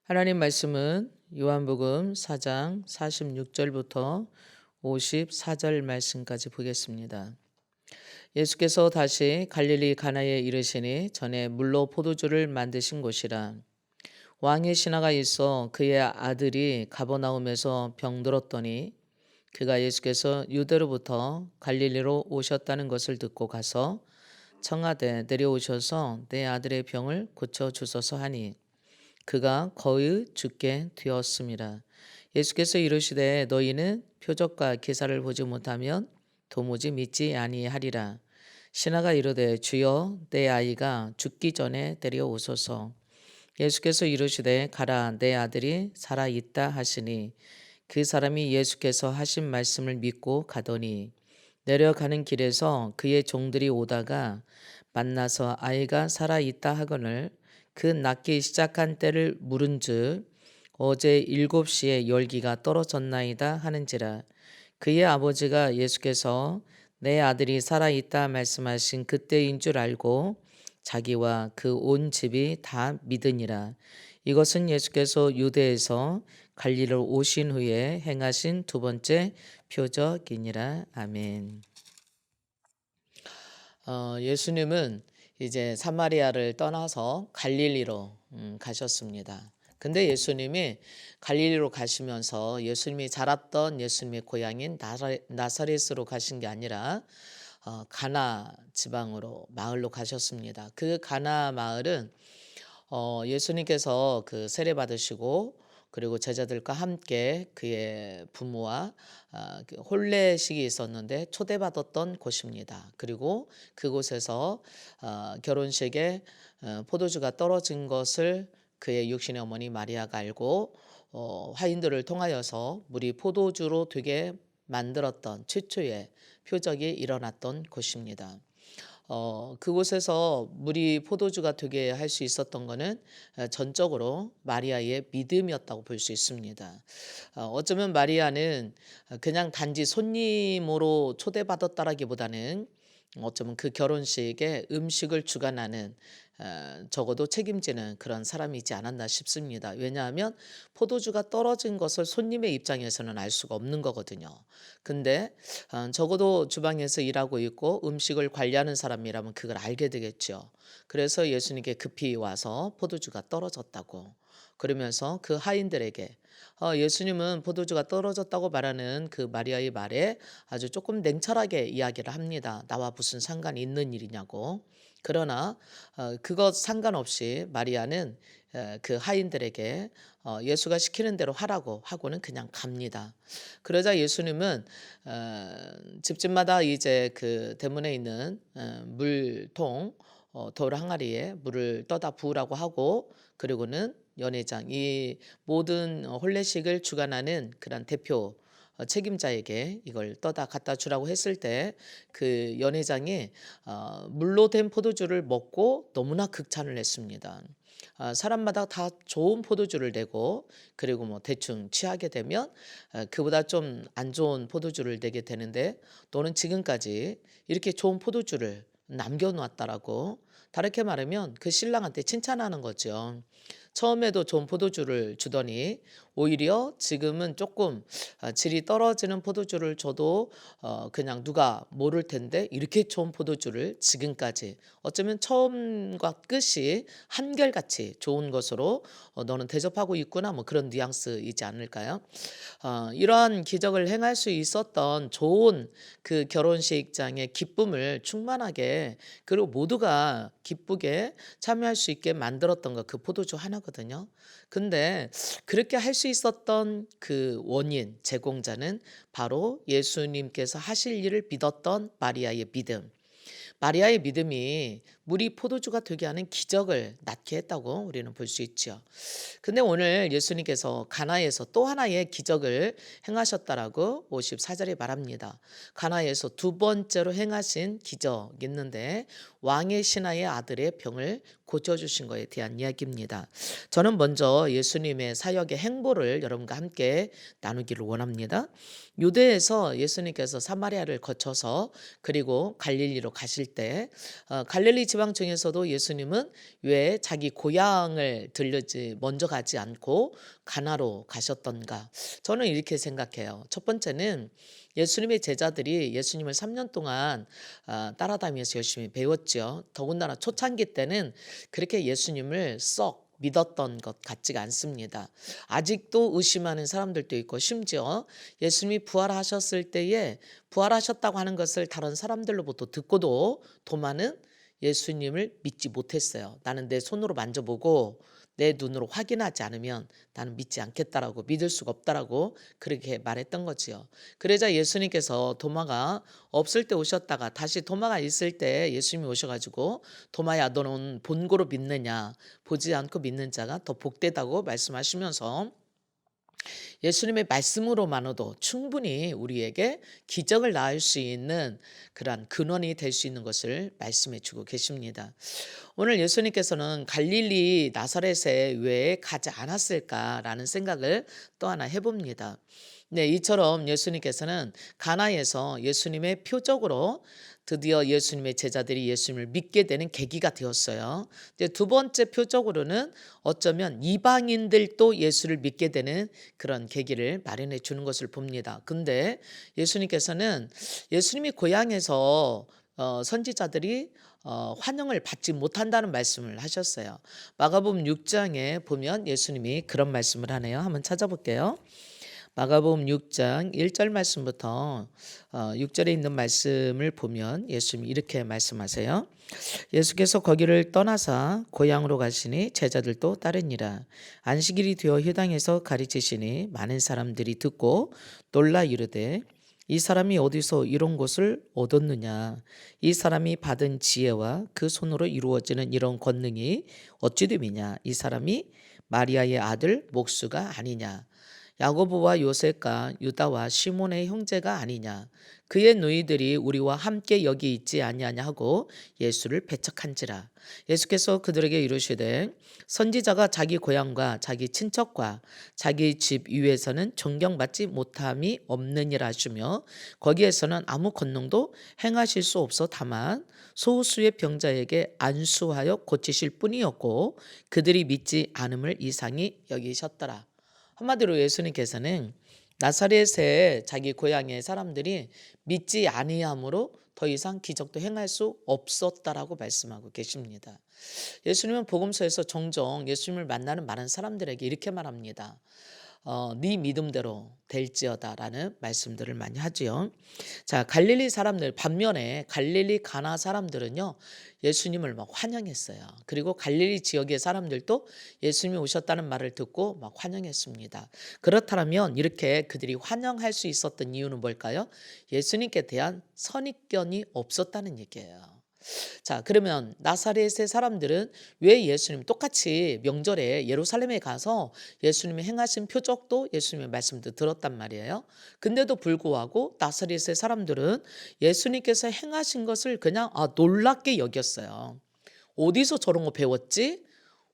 하나님 말씀은 요한복음 4장 46절부터 54절 말씀까지 보겠습니다. 예수께서 다시 갈릴리 가나에 이르시니 전에 물로 포도주를 만드신 곳이라. 왕의 신하가 있어 그의 아들이 가버나움에서 병들었더니 그가 예수께서 유대로부터 갈릴리로 오셨다는 것을 듣고 가서 청하되 내려오셔서 내 아들의 병을 고쳐 주소서 하니 그가 거의 죽게 되었습니다. 예수께서 이르시되 너희는 표적과 기사를 보지 못하면 도무지 믿지 아니하리라. 신하가 이르되 주여 내 아이가 죽기 전에 데려오소서. 예수께서 이르시되 가라 내 아들이 살아 있다 하시니 그 사람이 예수께서 하신 말씀을 믿고 가더니 내려가는 길에서 그의 종들이 오다가 만나서 아이가 살아 있다 하거늘 그 낫기 시작한 때를 물은즉 어제 7시에 열기가 떨어졌나이다 하는지라. 그의 아버지가 예수께서 내 아들이 살아 있다 말씀하신 그때인 줄 알고 자기와 그 온 집이 다 믿으니라. 이것은 예수께서 유대에서 갈릴리로 오신 후에 행하신 두 번째 표적이니라. 아멘. 예수님은 이제 사마리아를 떠나서 갈릴리로 가셨습니다. 근데 예수님이 갈릴리로 가시면서 예수님이 자랐던 예수님의 고향인 나사렛으로 가신 게 아니라 가나 지방으로 마을로 가셨습니다. 그 가나 마을은 예수님께서 그 세례 받으시고 그리고 제자들과 함께 그의 부모와 그 혼례식이 있었는데 초대받았던 곳입니다. 그리고 그곳에서 결혼식에 포도주가 떨어진 것을 그의 육신의 어머니 마리아가 알고 화인들을 통하여서 물이 포도주로 되게 만들었던 최초의 표적이 일어났던 곳입니다. 그곳에서 물이 포도주가 되게 할 수 있었던 것은 전적으로 마리아의 믿음이었다고 볼 수 있습니다. 어쩌면 마리아는 그냥 단지 손님으로 초대받았다라기보다는 어쩌면 그 결혼식에 음식을 주관하는 적어도 책임지는 그런 사람이지 않았나 싶습니다. 왜냐하면 포도주가 떨어진 것을 손님의 입장에서는 알 수가 없는 거거든요. 근데 적어도 주방에서 일하고 있고 음식을 관리하는 사람이라면 그걸 알게 되겠죠. 그래서 예수님께 급히 와서 포도주가 떨어졌다고 그러면서 그 하인들에게 예수님은 포도주가 떨어졌다고 말하는 그 마리아의 말에 아주 조금 냉철하게 이야기를 합니다. 나와 무슨 상관이 있는 일이냐고. 그러나 그것 상관없이 마리아는 그 하인들에게 예수가 시키는 대로 하라고 하고는 그냥 갑니다. 그러자 예수님은 집집마다 이제 그 대문에 있는 물통 돌 항아리에 물을 떠다 부으라고 하고 그리고는 연회장 이 모든 혼례식을 주관하는 그런 대표 책임자에게 이걸 떠다 갖다 주라고 했을 때 그 연회장이 물로 된 포도주를 먹고 너무나 극찬을 했습니다. 사람마다 다 좋은 포도주를 내고 그리고 뭐 대충 취하게 되면 그보다 좀 안 좋은 포도주를 내게 되는데 너는 지금까지 이렇게 좋은 포도주를 남겨놓았다라고 다르게 말하면 그 신랑한테 칭찬하는 거죠. 처음에도 좋은 포도주를 주더니 오히려 지금은 조금 질이 떨어지는 포도주를 줘도 그냥 누가 모를 텐데 이렇게 좋은 포도주를 지금까지 어쩌면 처음과 끝이 한결같이 좋은 것으로 너는 대접하고 있구나 뭐 그런 뉘앙스이지 않을까요? 이러한 기적을 행할 수 있었던 좋은 그 결혼식장의 기쁨을 충만하게 그리고 모두가 기쁘게 참여할 수 있게 만들었던 거 그 포도주 하나거든요. 근데 그렇게 할 수 있었던 그 원인, 제공자는 바로 예수님께서 하실 일을 믿었던 마리아의 믿음. 마리아의 믿음이 물이 포도주가 되게 하는 기적을 낳게 했다고 우리는 볼 수 있죠. 근데 오늘 예수님께서 가나에서 또 하나의 기적을 행하셨다라고 54절에 말합니다. 가나에서 두 번째로 행하신 기적이 있는데 왕의 신하의 아들의 병을 고쳐주신 것에 대한 이야기입니다. 저는 먼저 예수님의 사역의 행보를 여러분과 함께 나누기를 원합니다. 유대에서 예수님께서 사마리아를 거쳐서 그리고 갈릴리로 가실 때 갈릴리 지방 중에서도 예수님은 왜 자기 고향을 들르지 먼저 가지 않고 가나로 가셨던가? 저는 이렇게 생각해요. 첫 번째는 예수님의 제자들이 예수님을 3년 동안 따라다니면서 열심히 배웠죠. 더군다나 초창기 때는 그렇게 예수님을 썩 믿었던 것 같지가 않습니다. 아직도 의심하는 사람들도 있고, 심지어 예수님이 부활하셨을 때에 부활하셨다고 하는 것을 다른 사람들로부터 듣고도 도마는 예수님을 믿지 못했어요. 나는 내 손으로 만져보고 내 눈으로 확인하지 않으면 나는 믿지 않겠다라고, 믿을 수가 없다라고 그렇게 말했던 거지요. 그러자 예수님께서 도마가 없을 때 오셨다가 다시 도마가 있을 때 예수님이 오셔가지고, 도마야 너는 본고로 믿느냐, 보지 않고 믿는 자가 더 복되다고 말씀하시면서 예수님의 말씀으로만으로도 충분히 우리에게 기적을 낳을 수 있는 그러한 근원이 될 수 있는 것을 말씀해 주고 계십니다. 오늘 예수님께서는 갈릴리 나사렛에 왜 가지 않았을까라는 생각을 또 하나 해봅니다. 네, 이처럼 예수님께서는 가나에서 예수님의 표적으로 드디어 예수님의 제자들이 예수님을 믿게 되는 계기가 되었어요. 이제 두 번째 표적으로는 어쩌면 이방인들도 예수를 믿게 되는 그런 계기를 마련해 주는 것을 봅니다. 근데 예수님께서는 예수님이 고향에서 선지자들이 환영을 받지 못한다는 말씀을 하셨어요. 마가복음 6장에 보면 예수님이 그런 말씀을 하네요. 한번 찾아볼게요. 마가복음 6장 1절 말씀부터 6절에 있는 말씀을 보면 예수님이 이렇게 말씀하세요. 예수께서 거기를 떠나사 고향으로 가시니 제자들도 따르니라. 안식일이 되어 회당에서 가르치시니 많은 사람들이 듣고 놀라 이르되 이 사람이 어디서 이런 것을 얻었느냐? 이 사람이 받은 지혜와 그 손으로 이루어지는 이런 권능이 어찌 됨이냐? 이 사람이 마리아의 아들 목수가 아니냐? 야고보와 요셉과 유다와 시몬의 형제가 아니냐? 그의 누이들이 우리와 함께 여기 있지 아니하냐 하고 예수를 배척한지라. 예수께서 그들에게 이르시되 선지자가 자기 고향과 자기 친척과 자기 집 위에서는 존경받지 못함이 없느니라 하시며, 거기에서는 아무 권능도 행하실 수 없어 다만 소수의 병자에게 안수하여 고치실 뿐이었고 그들이 믿지 않음을 이상히 여기셨더라. 한마디로 예수님께서는 나사렛의 자기 고향의 사람들이 믿지 아니함으로 더 이상 기적도 행할 수 없었다라고 말씀하고 계십니다. 예수님은 복음서에서 종종 예수님을 만나는 많은 사람들에게 이렇게 말합니다. 네 믿음대로 될지어다라는 말씀들을 많이 하지요. 자, 갈릴리 사람들 반면에 갈릴리 가나 사람들은요 예수님을 막 환영했어요. 그리고 갈릴리 지역의 사람들도 예수님이 오셨다는 말을 듣고 막 환영했습니다. 그렇다면 이렇게 그들이 환영할 수 있었던 이유는 뭘까요? 예수님께 대한 선입견이 없었다는 얘기예요. 자, 그러면 나사렛의 사람들은 왜 예수님 똑같이 명절에 예루살렘에 가서 예수님이 행하신 표적도 예수님의 말씀도 들었단 말이에요. 근데도 불구하고 나사렛의 사람들은 예수님께서 행하신 것을 그냥 놀랍게 여겼어요. 어디서 저런 거 배웠지?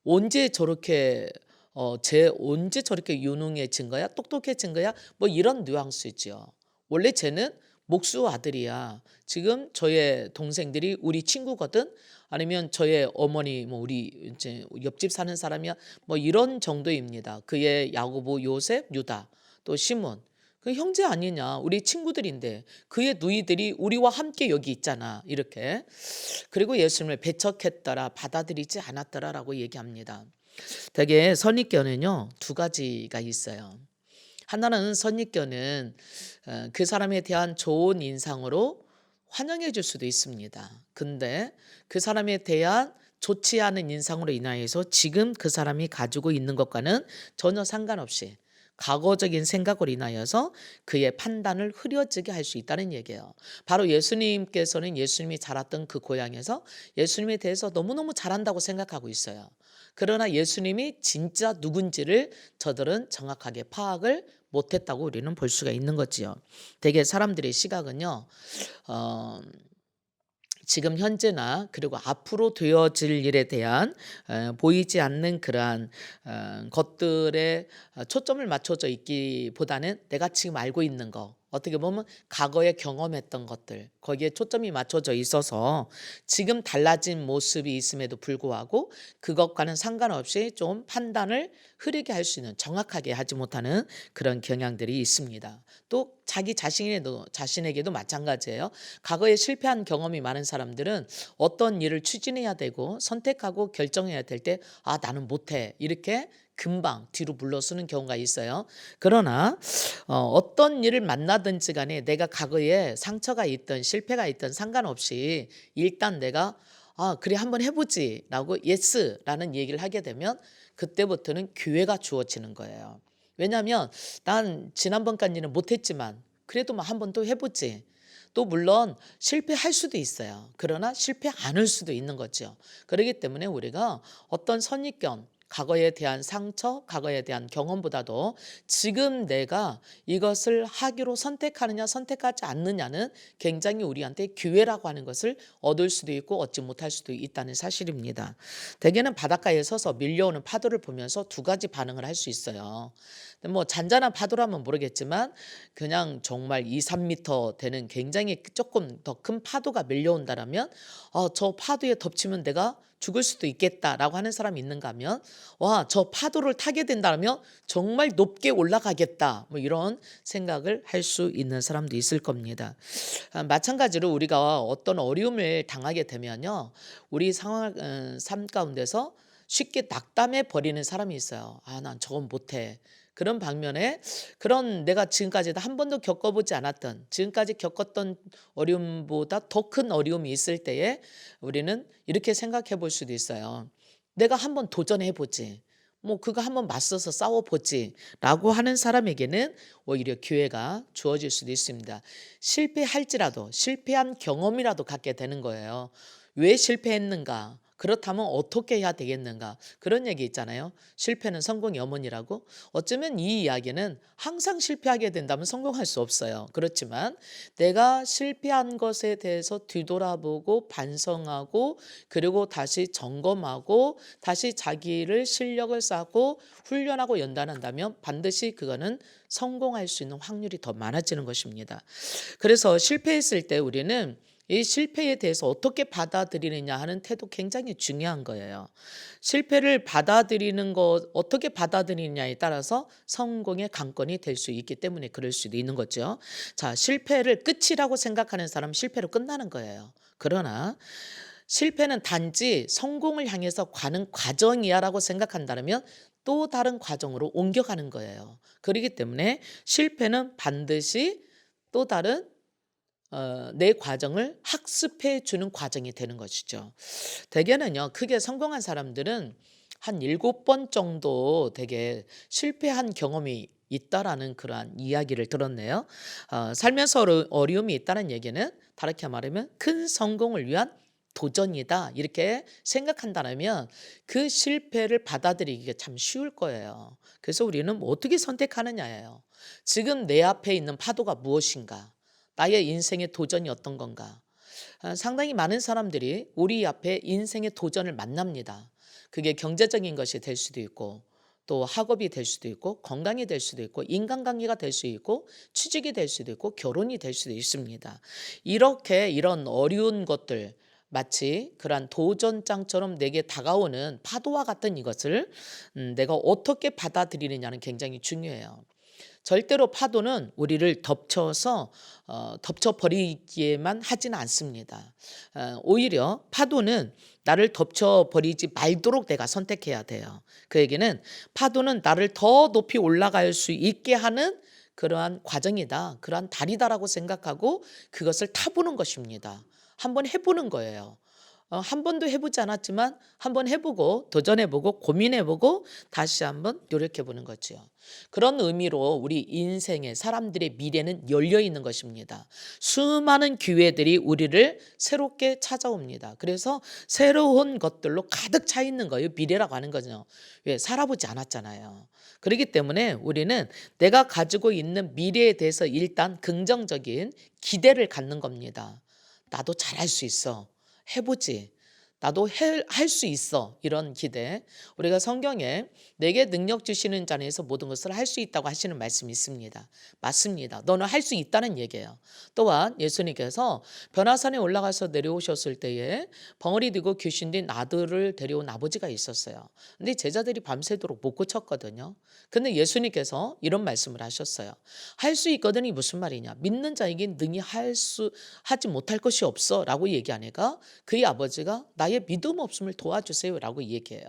언제 저렇게 언제 저렇게 유능해진 거야? 똑똑해진 거야? 뭐 이런 뉘앙스죠. 원래 쟤는 목수 아들이야. 지금 저의 동생들이 우리 친구거든. 아니면 저의 어머니 뭐 우리 이제 옆집 사는 사람이야. 뭐 이런 정도입니다. 그의 야고보, 요셉, 유다, 또 시몬. 그 형제 아니냐? 우리 친구들인데 그의 누이들이 우리와 함께 여기 있잖아. 이렇게. 그리고 예수님을 배척했더라, 받아들이지 않았더라라고 얘기합니다. 되게 선입견은요 두 가지가 있어요. 하나는 선입견은 그 사람에 대한 좋은 인상으로 환영해 줄 수도 있습니다. 근데 그 사람에 대한 좋지 않은 인상으로 인하여서 지금 그 사람이 가지고 있는 것과는 전혀 상관없이 과거적인 생각으로 인하여서 그의 판단을 흐려지게 할 수 있다는 얘기예요. 바로 예수님께서는 예수님이 자랐던 그 고향에서 예수님에 대해서 너무너무 잘한다고 생각하고 있어요. 그러나 예수님이 진짜 누군지를 저들은 정확하게 파악을 못했다고 우리는 볼 수가 있는 거지요. 대개 사람들의 시각은요. 지금 현재나 그리고 앞으로 되어질 일에 대한 보이지 않는 그러한 것들에 초점을 맞춰져 있기보다는 내가 지금 알고 있는 거, 어떻게 보면 과거에 경험했던 것들 거기에 초점이 맞춰져 있어서 지금 달라진 모습이 있음에도 불구하고 그것과는 상관없이 좀 판단을 흐리게 할 수 있는 정확하게 하지 못하는 그런 경향들이 있습니다. 또 자기 자신에게도 마찬가지예요. 과거에 실패한 경험이 많은 사람들은 어떤 일을 추진해야 되고 선택하고 결정해야 될 때 나는 못해 이렇게 금방 뒤로 물러서는 경우가 있어요. 그러나 어떤 일을 만나든지 간에 내가 과거에 상처가 있든 실패가 있든 상관없이 일단 내가 그래 한번 해보지 라고 예스라는 얘기를 하게 되면 그때부터는 기회가 주어지는 거예요. 왜냐하면 난 지난번까지는 못했지만 그래도 뭐 한번 또 해보지. 또 물론 실패할 수도 있어요. 그러나 실패 않을 수도 있는 거죠. 그렇기 때문에 우리가 어떤 선입견, 과거에 대한 상처, 과거에 대한 경험보다도 지금 내가 이것을 하기로 선택하느냐 선택하지 않느냐는 굉장히 우리한테 기회라고 하는 것을 얻을 수도 있고 얻지 못할 수도 있다는 사실입니다. 대개는 바닷가에 서서 밀려오는 파도를 보면서 두 가지 반응을 할 수 있어요. 근데 뭐 잔잔한 파도라면 모르겠지만 그냥 정말 2, 3미터 되는 굉장히 조금 더 큰 파도가 밀려온다라면 저 파도에 덮치면 내가 죽을 수도 있겠다라고 하는 사람이 있는가 하면 저 파도를 타게 된다면 정말 높게 올라가겠다 뭐 이런 생각을 할 수 있는 사람도 있을 겁니다. 마찬가지로 우리가 어떤 어려움을 당하게 되면요 우리 삶 가운데서 쉽게 낙담해 버리는 사람이 있어요. 난 저건 못해. 그런 방면에 그런 내가 지금까지도 한 번도 겪어보지 않았던 지금까지 겪었던 어려움보다 더 큰 어려움이 있을 때에 우리는 이렇게 생각해 볼 수도 있어요. 내가 한번 도전해 보지. 뭐 그거 한번 맞서서 싸워 보지. 라고 하는 사람에게는 오히려 기회가 주어질 수도 있습니다. 실패할지라도 실패한 경험이라도 갖게 되는 거예요. 왜 실패했는가? 그렇다면 어떻게 해야 되겠는가? 그런 얘기 있잖아요. 실패는 성공의 어머니라고. 어쩌면 이 이야기는 항상 실패하게 된다면 성공할 수 없어요. 그렇지만 내가 실패한 것에 대해서 뒤돌아보고 반성하고 그리고 다시 점검하고 다시 자기를 실력을 쌓고 훈련하고 연단한다면 반드시 그거는 성공할 수 있는 확률이 더 많아지는 것입니다. 그래서 실패했을 때 우리는 이 실패에 대해서 어떻게 받아들이느냐 하는 태도 굉장히 중요한 거예요. 실패를 받아들이는 것, 어떻게 받아들이느냐에 따라서 성공의 관건이 될 수 있기 때문에 그럴 수도 있는 거죠. 자, 실패를 끝이라고 생각하는 사람은 실패로 끝나는 거예요. 그러나 실패는 단지 성공을 향해서 가는 과정이야라고 생각한다면 또 다른 과정으로 옮겨가는 거예요. 그렇기 때문에 실패는 반드시 또 다른 내 과정을 학습해 주는 과정이 되는 것이죠. 대개는요. 크게 성공한 사람들은 한 7번 정도 되게 실패한 경험이 있다라는 그러한 이야기를 들었네요. 살면서 어려움이 있다는 얘기는 다르게 말하면 큰 성공을 위한 도전이다 이렇게 생각한다면 그 실패를 받아들이기가 참 쉬울 거예요. 그래서 우리는 뭐 어떻게 선택하느냐예요. 지금 내 앞에 있는 파도가 무엇인가? 나의 인생의 도전이 어떤 건가? 상당히 많은 사람들이 우리 앞에 인생의 도전을 만납니다. 그게 경제적인 것이 될 수도 있고 또 학업이 될 수도 있고 건강이 될 수도 있고 인간관계가 될 수 있고 취직이 될 수도 있고 결혼이 될 수도 있습니다. 이렇게 이런 어려운 것들 마치 그러한 도전장처럼 내게 다가오는 파도와 같은 이것을 내가 어떻게 받아들이느냐는 굉장히 중요해요. 절대로 파도는 우리를 덮쳐버리기에만 하지는 않습니다. 오히려 파도는 나를 덮쳐버리지 말도록 내가 선택해야 돼요. 그 얘기는 파도는 나를 더 높이 올라갈 수 있게 하는 그러한 과정이다. 그러한 다리다라고 생각하고 그것을 타보는 것입니다. 한번 해보는 거예요. 한 번도 해보지 않았지만 한번 해보고 도전해보고 고민해보고 다시 한번 노력해보는 거죠. 그런 의미로 우리 인생의 사람들의 미래는 열려있는 것입니다. 수많은 기회들이 우리를 새롭게 찾아옵니다. 그래서 새로운 것들로 가득 차 있는 거예요. 미래라고 하는 거죠. 왜? 살아보지 않았잖아요. 그렇기 때문에 우리는 내가 가지고 있는 미래에 대해서 일단 긍정적인 기대를 갖는 겁니다. 나도 잘할 수 있어. 해보지. 나도 할 수 있어. 이런 기대. 우리가 성경에 내게 능력 주시는 자에서 모든 것을 할 수 있다고 하시는 말씀이 있습니다. 맞습니다. 너는 할 수 있다는 얘기예요. 또한 예수님께서 변화산에 올라가서 내려오셨을 때에 벙어리 들고 귀신 든 아들을 데려온 아버지가 있었어요. 근데 제자들이 밤새도록 못 고쳤거든요. 근데 예수님께서 이런 말씀을 하셨어요. 할 수 있거든이 무슨 말이냐? 믿는 자에게 능히 하지 못할 것이 없어라고 얘기하니까 그의 아버지가 나의 믿음 없음을 도와주세요라고 얘기해요.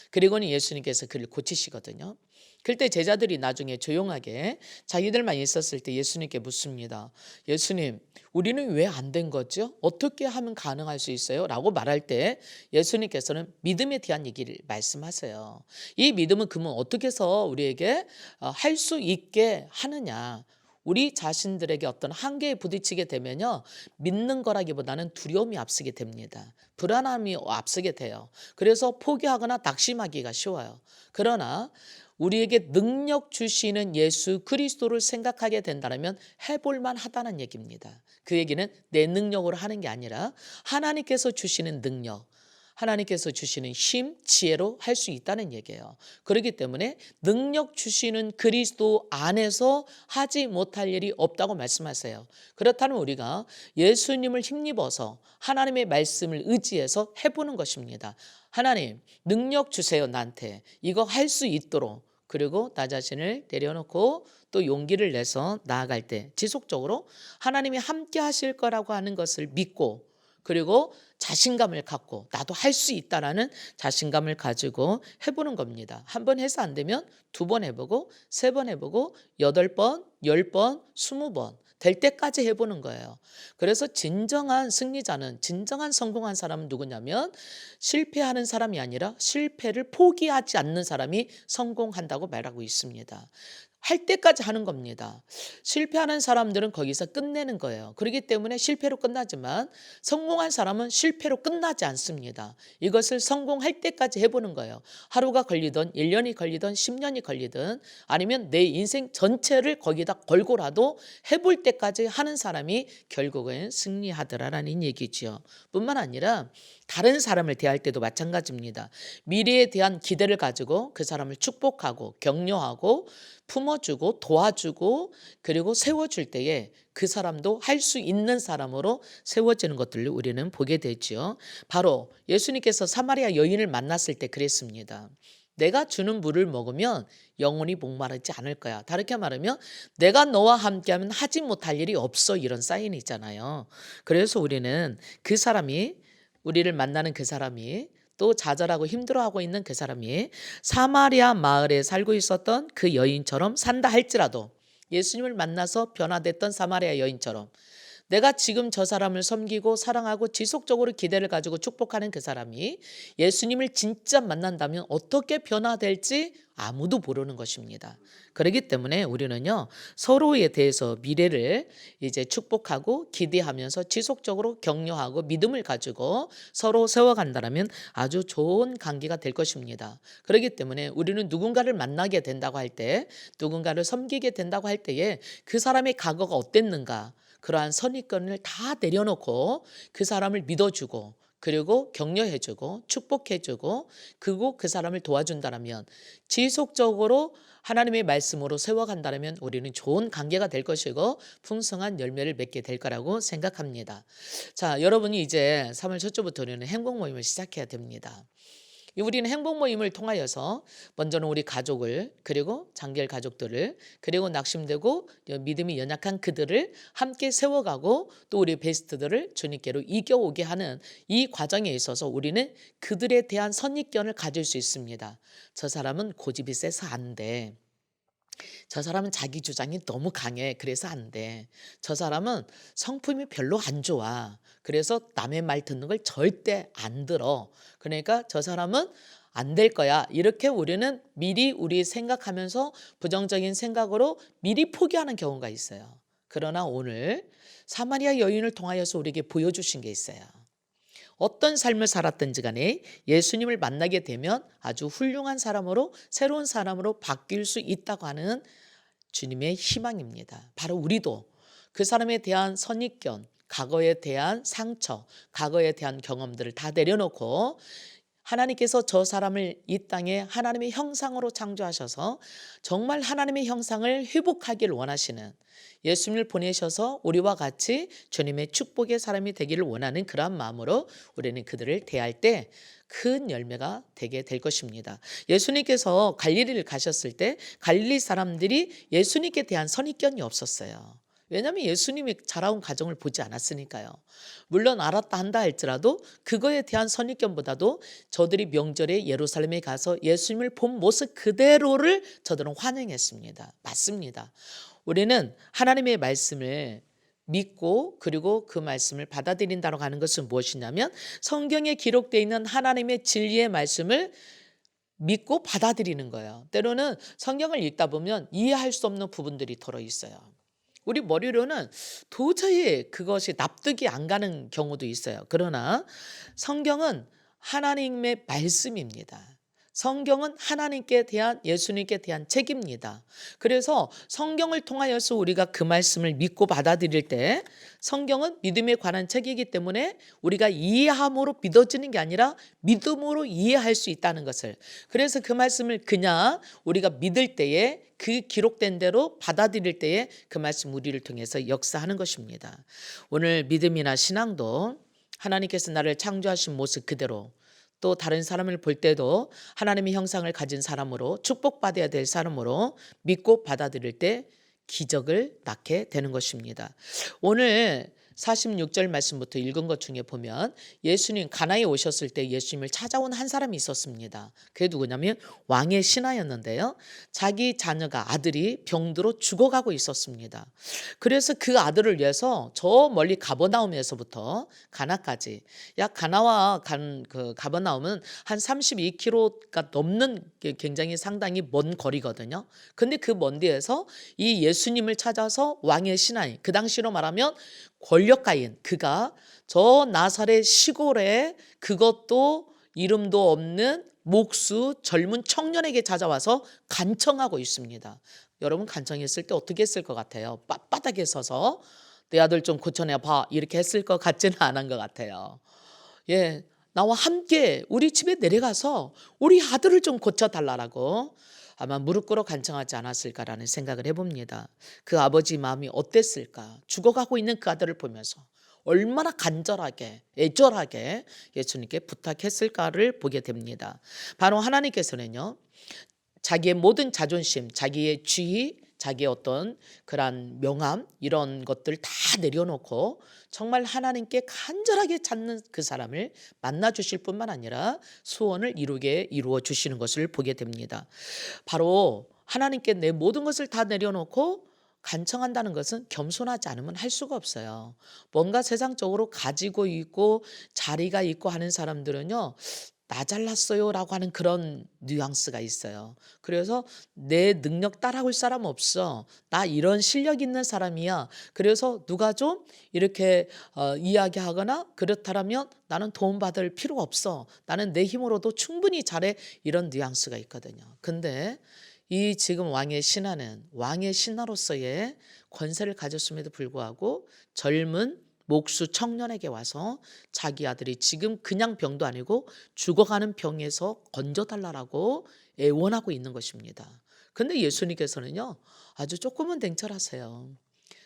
그리고는 예수님께서 그를 고치시거든요. 그때 제자들이 나중에 조용하게 자기들만 있었을 때 예수님께 묻습니다. 예수님, 우리는 왜 안 된 거죠? 어떻게 하면 가능할 수 있어요? 라고 말할 때 예수님께서는 믿음에 대한 얘기를 말씀하세요. 이 믿음은 그러면 어떻게 해서 우리에게 할 수 있게 하느냐? 우리 자신들에게 어떤 한계에 부딪히게 되면요, 믿는 거라기보다는 두려움이 앞서게 됩니다. 불안함이 앞서게 돼요. 그래서 포기하거나 낙심하기가 쉬워요. 그러나 우리에게 능력 주시는 예수 그리스도를 생각하게 된다면 해볼만 하다는 얘기입니다. 그 얘기는 내 능력으로 하는 게 아니라 하나님께서 주시는 능력, 하나님께서 주시는 힘, 지혜로 할 수 있다는 얘기예요. 그렇기 때문에 능력 주시는 그리스도 안에서 하지 못할 일이 없다고 말씀하세요. 그렇다면 우리가 예수님을 힘입어서 하나님의 말씀을 의지해서 해보는 것입니다. 하나님, 능력 주세요, 나한테. 이거 할 수 있도록. 그리고 나 자신을 내려놓고 또 용기를 내서 나아갈 때 지속적으로 하나님이 함께 하실 거라고 하는 것을 믿고, 그리고 자신감을 갖고 나도 할 수 있다라는 자신감을 가지고 해보는 겁니다. 한 번 해서 안 되면 2번 해보고 3번 해보고 8번, 10번, 20번 될 때까지 해보는 거예요. 그래서 진정한 승리자는, 진정한 성공한 사람은 누구냐면 실패하는 사람이 아니라 실패를 포기하지 않는 사람이 성공한다고 말하고 있습니다. 할 때까지 하는 겁니다. 실패하는 사람들은 거기서 끝내는 거예요. 그렇기 때문에 실패로 끝나지만 성공한 사람은 실패로 끝나지 않습니다. 이것을 성공할 때까지 해보는 거예요. 하루가 걸리든 1년이 걸리든 10년이 걸리든 아니면 내 인생 전체를 거기다 걸고라도 해볼 때까지 하는 사람이 결국은 승리하더라라는 얘기지요. 뿐만 아니라 다른 사람을 대할 때도 마찬가지입니다. 미래에 대한 기대를 가지고 그 사람을 축복하고 격려하고 품어주고 도와주고 그리고 세워줄 때에 그 사람도 할 수 있는 사람으로 세워지는 것들을 우리는 보게 되죠. 바로 예수님께서 사마리아 여인을 만났을 때 그랬습니다. 내가 주는 물을 먹으면 영원히 목마르지 않을 거야. 다르게 말하면 내가 너와 함께하면 하지 못할 일이 없어, 이런 사인이 있잖아요. 그래서 우리는 그 사람이, 우리를 만나는 그 사람이, 또 좌절하고 힘들어하고 있는 그 사람이 사마리아 마을에 살고 있었던 그 여인처럼 산다 할지라도, 예수님을 만나서 변화됐던 사마리아 여인처럼 내가 지금 저 사람을 섬기고 사랑하고 지속적으로 기대를 가지고 축복하는 그 사람이 예수님을 진짜 만난다면 어떻게 변화될지 아무도 모르는 것입니다. 그렇기 때문에 우리는요, 서로에 대해서 미래를 이제 축복하고 기대하면서 지속적으로 격려하고 믿음을 가지고 서로 세워간다면 아주 좋은 관계가 될 것입니다. 그렇기 때문에 우리는 누군가를 만나게 된다고 할 때, 누군가를 섬기게 된다고 할 때에 그 사람의 과거가 어땠는가, 그러한 선입견을 다 내려놓고 그 사람을 믿어주고 그리고 격려해주고 축복해주고 그리고 그 사람을 도와준다면, 지속적으로 하나님의 말씀으로 세워간다면 우리는 좋은 관계가 될 것이고 풍성한 열매를 맺게 될 거라고 생각합니다. 자, 여러분이 이제 3월 첫 주부터는 행복 모임을 시작해야 됩니다. 우리는 행복 모임을 통하여서 먼저는 우리 가족을, 그리고 장결 가족들을, 그리고 낙심되고 믿음이 연약한 그들을 함께 세워가고 또 우리 베스트들을 주님께로 이겨오게 하는 이 과정에 있어서 우리는 그들에 대한 선입견을 가질 수 있습니다. 저 사람은 고집이 세서 안 돼. 저 사람은 자기 주장이 너무 강해. 그래서 안 돼. 저 사람은 성품이 별로 안 좋아. 그래서 남의 말 듣는 걸 절대 안 들어. 그러니까 저 사람은 안 될 거야. 이렇게 우리는 미리 우리 생각하면서 부정적인 생각으로 미리 포기하는 경우가 있어요. 그러나 오늘 사마리아 여인을 통하여서 우리에게 보여주신 게 있어요. 어떤 삶을 살았든지 간에 예수님을 만나게 되면 아주 훌륭한 사람으로, 새로운 사람으로 바뀔 수 있다고 하는 주님의 희망입니다. 바로 우리도 그 사람에 대한 선입견 과거에 대한 상처, 과거에 대한 경험들을 다 내려놓고 하나님께서 저 사람을 이 땅에 하나님의 형상으로 창조하셔서 정말 하나님의 형상을 회복하기를 원하시는, 예수님을 보내셔서 우리와 같이 주님의 축복의 사람이 되기를 원하는 그러한 마음으로 우리는 그들을 대할 때 큰 열매가 되게 될 것입니다. 예수님께서 갈릴리를 가셨을 때 갈릴리 사람들이 예수님께 대한 선입견이 없었어요. 왜냐하면 예수님이 자라온 가정을 보지 않았으니까요. 물론 알았다 한다 할지라도 그거에 대한 선입견보다도 저들이 명절에 예루살렘에 가서 예수님을 본 모습 그대로를 저들은 환영했습니다. 맞습니다. 우리는 하나님의 말씀을 믿고 그리고 그 말씀을 받아들인다고 하는 것은 무엇이냐면 성경에 기록되어 있는 하나님의 진리의 말씀을 믿고 받아들이는 거예요. 때로는 성경을 읽다 보면 이해할 수 없는 부분들이 들어 있어요. 우리 머리로는 도저히 그것이 납득이 안 가는 경우도 있어요. 그러나 성경은 하나님의 말씀입니다. 성경은 하나님께 대한, 예수님께 대한 책입니다. 그래서 성경을 통하여서 우리가 그 말씀을 믿고 받아들일 때 성경은 믿음에 관한 책이기 때문에 우리가 이해함으로 믿어지는 게 아니라 믿음으로 이해할 수 있다는 것을, 그래서 그 말씀을 그냥 우리가 믿을 때에 그 기록된 대로 받아들일 때에 그 말씀 우리를 통해서 역사하는 것입니다. 오늘 믿음이나 신앙도 하나님께서 나를 창조하신 모습 그대로, 또 다른 사람을 볼 때도 하나님의 형상을 가진 사람으로, 축복받아야 될 사람으로 믿고 받아들일 때 기적을 낳게 되는 것입니다. 오늘 46절 말씀부터 읽은 것 중에 보면 예수님 가나에 오셨을 때 예수님을 찾아온 한 사람이 있었습니다. 그게 누구냐면 왕의 신하였는데요. 자기 자녀가, 아들이 병들어 죽어가고 있었습니다. 그래서 그 아들을 위해서 저 멀리 가버나움에서부터 가나까지, 약 가나와 가버나움은 한 32km가 넘는 굉장히 상당히 먼 거리거든요. 근데 그 먼 데에서 이 예수님을 찾아서 왕의 신하인, 그 당시로 말하면 권력가인 그가 저 나사렛 시골에, 그것도 이름도 없는 목수 젊은 청년에게 찾아와서 간청하고 있습니다. 여러분 간청했을 때 어떻게 했을 것 같아요? 빳빳하게 서서 내 아들 좀 고쳐내 봐 이렇게 했을 것 같지는 않은 것 같아요. 예, 나와 함께 우리 집에 내려가서 우리 아들을 좀 고쳐달라고 아마 무릎 꿇어 간청하지 않았을까라는 생각을 해봅니다. 그 아버지 마음이 어땠을까? 죽어가고 있는 그 아들을 보면서 얼마나 간절하게 애절하게 예수님께 부탁했을까를 보게 됩니다. 바로 하나님께서는요, 자기의 모든 자존심, 자기의 지위, 자기의 어떤 그런 명함 이런 것들 다 내려놓고 정말 하나님께 간절하게 찾는 그 사람을 만나 주실 뿐만 아니라 소원을 이루어 주시는 것을 보게 됩니다. 바로 하나님께 내 모든 것을 다 내려놓고 간청한다는 것은 겸손하지 않으면 할 수가 없어요. 뭔가 세상적으로 가지고 있고 자리가 있고 하는 사람들은요, 나 잘났어요 라고 하는 그런 뉘앙스가 있어요. 그래서 내 능력 따라올 사람 없어, 나 이런 실력 있는 사람이야, 그래서 누가 좀 이렇게 이야기하거나 그렇다면 나는 도움받을 필요가 없어, 나는 내 힘으로도 충분히 잘해, 이런 뉘앙스가 있거든요. 근데 이 지금 왕의 신하는 왕의 신하로서의 권세를 가졌음에도 불구하고 젊은 목수 청년에게 와서 자기 아들이 지금 그냥 병도 아니고 죽어가는 병에서 건져달라고 애원하고 있는 것입니다. 근데 예수님께서는요, 아주 조금은 냉철하세요.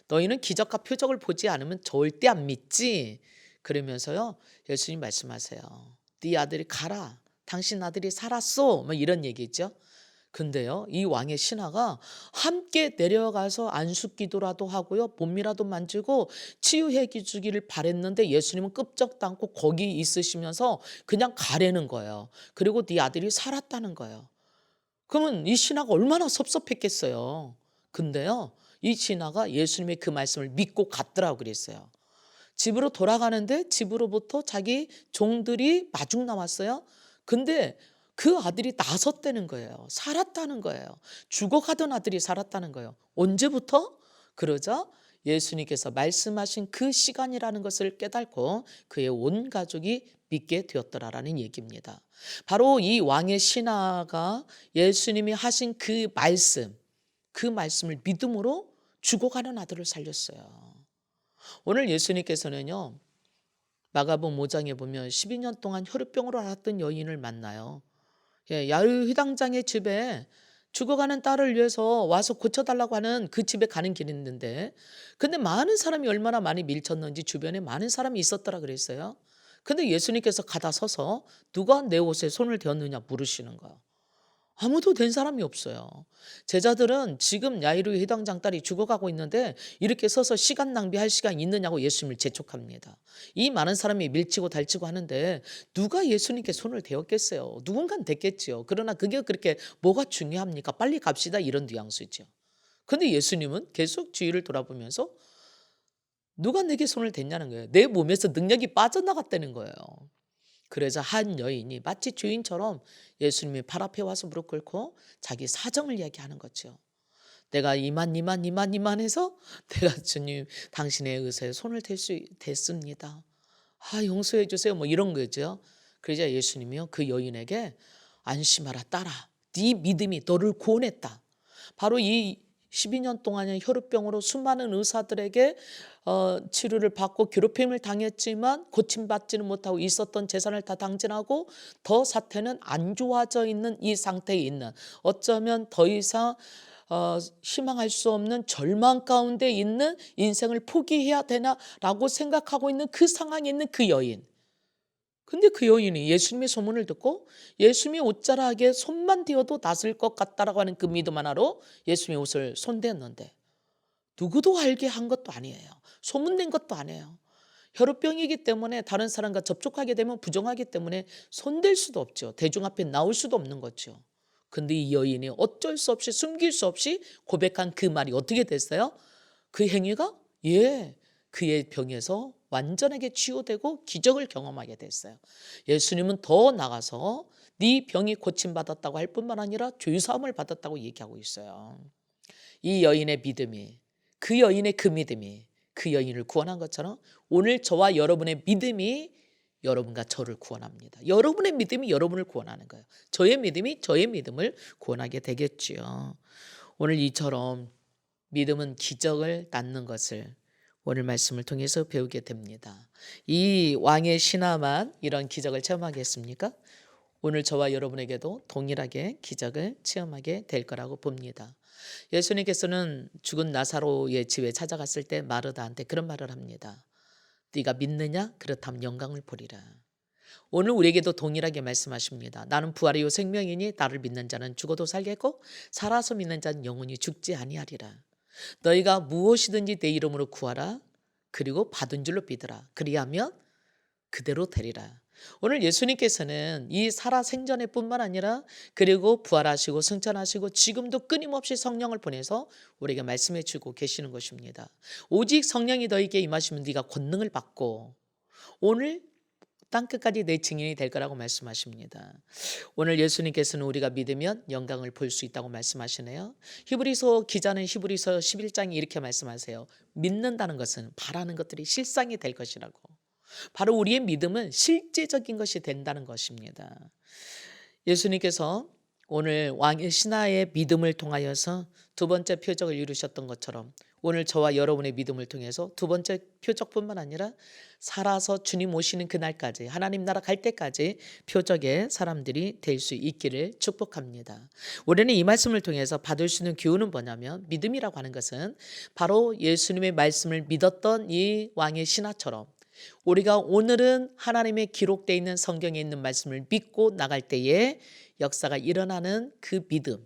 너희는 기적과 표적을 보지 않으면 절대 안 믿지. 그러면서요, 예수님 말씀하세요. 네 아들이 가라. 당신 아들이 살았어. 뭐 이런 얘기죠. 근데요, 이 왕의 신하가 함께 내려가서 안수기도라도 하고요, 몸이라도 만지고 치유해 주기를 바랬는데 예수님은 끄적도 않고 거기 있으시면서 그냥 가라는 거예요. 그리고 네 아들이 살았다는 거예요. 그러면 이 신하가 얼마나 섭섭했겠어요. 근데요, 이 신하가 예수님의 그 말씀을 믿고 갔더라고 그랬어요. 집으로 돌아가는데 집으로부터 자기 종들이 마중 나왔어요. 근데 그 아들이 나섰다는 거예요. 살았다는 거예요. 죽어가던 아들이 살았다는 거예요. 언제부터? 그러자 예수님께서 말씀하신 그 시간이라는 것을 깨닫고 그의 온 가족이 믿게 되었더라라는 얘기입니다. 바로 이 왕의 신하가 예수님이 하신 그 말씀을 믿음으로 죽어가는 아들을 살렸어요. 오늘 예수님께서는요, 마가복음 5장에 보면 12년 동안 혈루병으로 앓았던 여인을 만나요. 예, 야유 회당장의 집에 죽어가는 딸을 위해서 와서 고쳐달라고 하는 그 집에 가는 길이 있는데, 근데 많은 사람이 얼마나 많이 밀쳤는지 주변에 많은 사람이 있었더라 그랬어요. 근데 예수님께서 가다 서서 누가 내 옷에 손을 대었느냐 물으시는 거예요. 아무도 된 사람이 없어요. 제자들은 지금 야이로 회당장 딸이 죽어가고 있는데 이렇게 서서 시간 낭비할 시간이 있느냐고 예수님을 재촉합니다. 이 많은 사람이 밀치고 달치고 하는데 누가 예수님께 손을 대었겠어요? 누군가는 됐겠지요. 그러나 그게 그렇게 뭐가 중요합니까? 빨리 갑시다, 이런 뉘앙스죠. 근데 예수님은 계속 주위를 돌아보면서 누가 내게 손을 댔냐는 거예요. 내 몸에서 능력이 빠져나갔다는 거예요. 그래서 한 여인이 마치 주인처럼 예수님이 발 앞에 와서 무릎 꿇고 자기 사정을 이야기하는 거죠. 내가 이만 해서 내가 주님 당신의 의사에 손을 댈 수 됐습니다. 용서해 주세요. 뭐 이런 거죠. 그러자 예수님이요, 그 여인에게 안심하라 딸아, 네 믿음이 너를 구원했다. 바로 이 12년 동안의 혈우병으로 수많은 의사들에게 치료를 받고 괴롭힘을 당했지만 고침받지는 못하고 있었던 재산을 다 당진하고 더 사태는 안 좋아져 있는 이 상태에 있는, 어쩌면 더 이상 희망할 수 없는 절망 가운데 있는, 인생을 포기해야 되나라고 생각하고 있는 그 상황에 있는 그 여인. 근데 그 여인이 예수님의 소문을 듣고 예수님의 옷자락에 손만 대어도 낫을 것 같다라고 하는 그 믿음 하나로 예수님의 옷을 손댔는데, 누구도 알게 한 것도 아니에요. 소문낸 것도 아니에요. 혈우병이기 때문에 다른 사람과 접촉하게 되면 부정하기 때문에 손댈 수도 없죠. 대중 앞에 나올 수도 없는 거죠. 근데 이 여인이 어쩔 수 없이, 숨길 수 없이 고백한 그 말이 어떻게 됐어요? 그 행위가 그의 병에서 완전하게 치유되고 기적을 경험하게 됐어요. 예수님은 더 나가서 네 병이 고침받았다고 할 뿐만 아니라 죄사함을 받았다고 얘기하고 있어요. 이 여인의 믿음이, 그 여인의 그 믿음이 그 여인을 구원한 것처럼 오늘 저와 여러분의 믿음이 여러분과 저를 구원합니다. 여러분의 믿음이 여러분을 구원하는 거예요. 저의 믿음이 저의 믿음을 구원하게 되겠지요. 오늘 이처럼 믿음은 기적을 낳는 것을 오늘 말씀을 통해서 배우게 됩니다. 이 왕의 신하만 이런 기적을 체험하겠습니까? 오늘 저와 여러분에게도 동일하게 기적을 체험하게 될 거라고 봅니다. 예수님께서는 죽은 나사로의 집에 찾아갔을 때 마르다한테 그런 말을 합니다. 네가 믿느냐? 그렇다면 영광을 보리라. 오늘 우리에게도 동일하게 말씀하십니다. 나는 부활이요 생명이니 나를 믿는 자는 죽어도 살겠고 살아서 믿는 자는 영원히 죽지 아니하리라. 너희가 무엇이든지 내 이름으로 구하라. 그리고 받은 줄로 믿으라. 그리하면 그대로 되리라. 오늘 예수님께서는 이 살아 생전에 뿐만 아니라 그리고 부활하시고 승천하시고 지금도 끊임없이 성령을 보내서 우리에게 말씀해 주고 계시는 것입니다. 오직 성령이 너에게 임하시면 네가 권능을 받고 오늘 땅끝까지 내 증인이 될 거라고 말씀하십니다. 오늘 예수님께서는 우리가 믿으면 영광을 볼 수 있다고 말씀하시네요. 히브리서 기자는 히브리서 11장에 이렇게 말씀하세요. 믿는다는 것은 바라는 것들이 실상이 될 것이라고. 바로 우리의 믿음은 실제적인 것이 된다는 것입니다. 예수님께서 오늘 왕의 신하의 믿음을 통하여서 두 번째 표적을 이루셨던 것처럼 오늘 저와 여러분의 믿음을 통해서 두 번째 표적뿐만 아니라 살아서 주님 오시는 그날까지, 하나님 나라 갈 때까지 표적의 사람들이 될 수 있기를 축복합니다. 우리는 이 말씀을 통해서 받을 수 있는 교훈은 뭐냐면, 믿음이라고 하는 것은 바로 예수님의 말씀을 믿었던 이 왕의 신하처럼 우리가 오늘은 하나님의 기록되어 있는 성경에 있는 말씀을 믿고 나갈 때에 역사가 일어나는 그 믿음.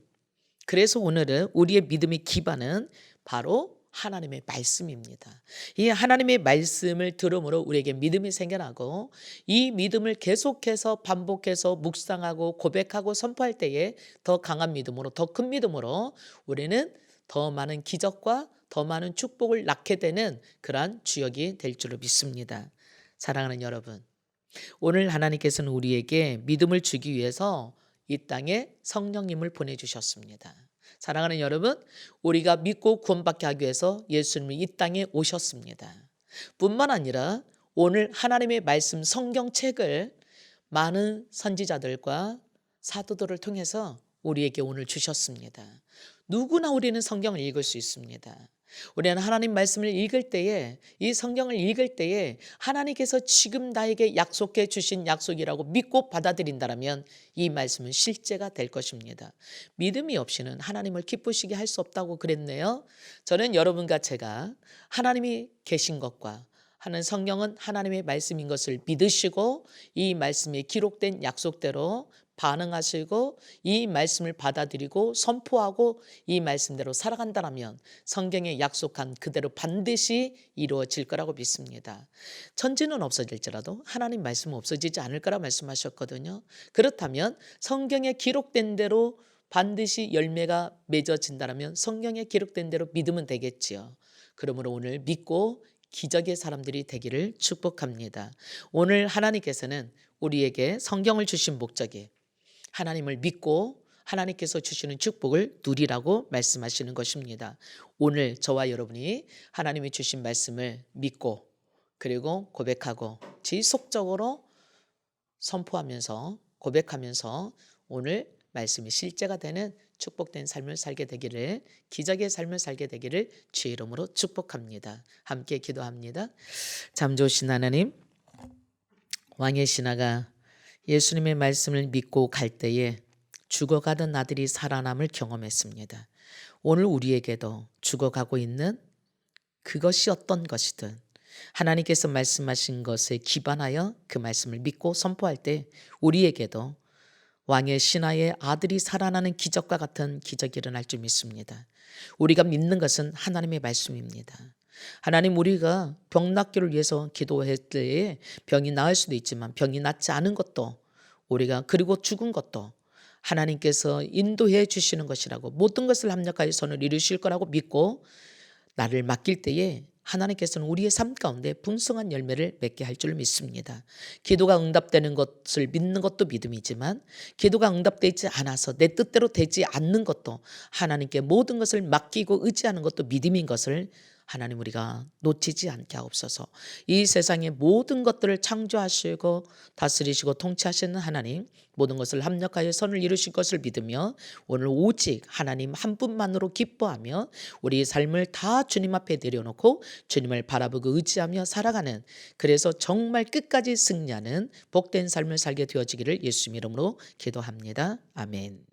그래서 오늘은 우리의 믿음의 기반은 바로 하나님의 말씀입니다. 이 하나님의 말씀을 들음으로 우리에게 믿음이 생겨나고 이 믿음을 계속해서 반복해서 묵상하고 고백하고 선포할 때에 더 강한 믿음으로, 더 큰 믿음으로 우리는 더 많은 기적과 더 많은 축복을 낳게 되는 그러한 주역이 될 줄을 믿습니다. 사랑하는 여러분, 오늘 하나님께서는 우리에게 믿음을 주기 위해서 이 땅에 성령님을 보내주셨습니다. 사랑하는 여러분, 우리가 믿고 구원받게 하기 위해서 예수님이 이 땅에 오셨습니다. 뿐만 아니라 오늘 하나님의 말씀 성경책을 많은 선지자들과 사도들을 통해서 우리에게 오늘 주셨습니다. 누구나 우리는 성경을 읽을 수 있습니다. 우리는 하나님 말씀을 읽을 때에, 이 성경을 읽을 때에 하나님께서 지금 나에게 약속해 주신 약속이라고 믿고 받아들인다면 이 말씀은 실제가 될 것입니다. 믿음이 없이는 하나님을 기쁘시게 할 수 없다고 그랬네요. 저는 여러분과 제가 하나님이 계신 것과 하는 성경은 하나님의 말씀인 것을 믿으시고 이 말씀에 기록된 약속대로 반응하시고 이 말씀을 받아들이고 선포하고 이 말씀대로 살아간다면 성경에 약속한 그대로 반드시 이루어질 거라고 믿습니다. 천지는 없어질지라도 하나님 말씀은 없어지지 않을 거라 말씀하셨거든요. 그렇다면 성경에 기록된 대로 반드시 열매가 맺어진다면 성경에 기록된 대로 믿으면 되겠지요. 그러므로 오늘 믿고 기적의 사람들이 되기를 축복합니다. 오늘 하나님께서는 우리에게 성경을 주신 목적이 하나님을 믿고 하나님께서 주시는 축복을 누리라고 말씀하시는 것입니다. 오늘 저와 여러분이 하나님이 주신 말씀을 믿고 그리고 고백하고 지속적으로 선포하면서 고백하면서 오늘 말씀이 실제가 되는 축복된 삶을 살게 되기를, 기적의 삶을 살게 되기를 주의 이름으로 축복합니다. 함께 기도합니다. 참 좋으신 하나님, 왕의 신하가 예수님의 말씀을 믿고 갈 때에 죽어가던 아들이 살아남을 경험했습니다. 오늘 우리에게도 죽어가고 있는 그것이 어떤 것이든 하나님께서 말씀하신 것에 기반하여 그 말씀을 믿고 선포할 때 우리에게도 왕의 신하의 아들이 살아나는 기적과 같은 기적이 일어날 줄 믿습니다. 우리가 믿는 것은 하나님의 말씀입니다. 하나님, 우리가 병 낫기를 위해서 기도할 때에 병이 나을 수도 있지만 병이 낫지 않은 것도 우리가 그리고 죽은 것도 하나님께서 인도해 주시는 것이라고 모든 것을 합력하여 선을 이루실 거라고 믿고 나를 맡길 때에 하나님께서는 우리의 삶 가운데 풍성한 열매를 맺게 할 줄 믿습니다. 기도가 응답되는 것을 믿는 것도 믿음이지만 기도가 응답되지 않아서 내 뜻대로 되지 않는 것도 하나님께 모든 것을 맡기고 의지하는 것도 믿음인 것을 하나님 우리가 놓치지 않게 하옵소서. 이 세상의 모든 것들을 창조하시고 다스리시고 통치하시는 하나님, 모든 것을 합력하여 선을 이루실 것을 믿으며 오늘 오직 하나님 한 분만으로 기뻐하며 우리의 삶을 다 주님 앞에 내려놓고 주님을 바라보고 의지하며 살아가는, 그래서 정말 끝까지 승리하는 복된 삶을 살게 되어지기를 예수님 이름으로 기도합니다. 아멘.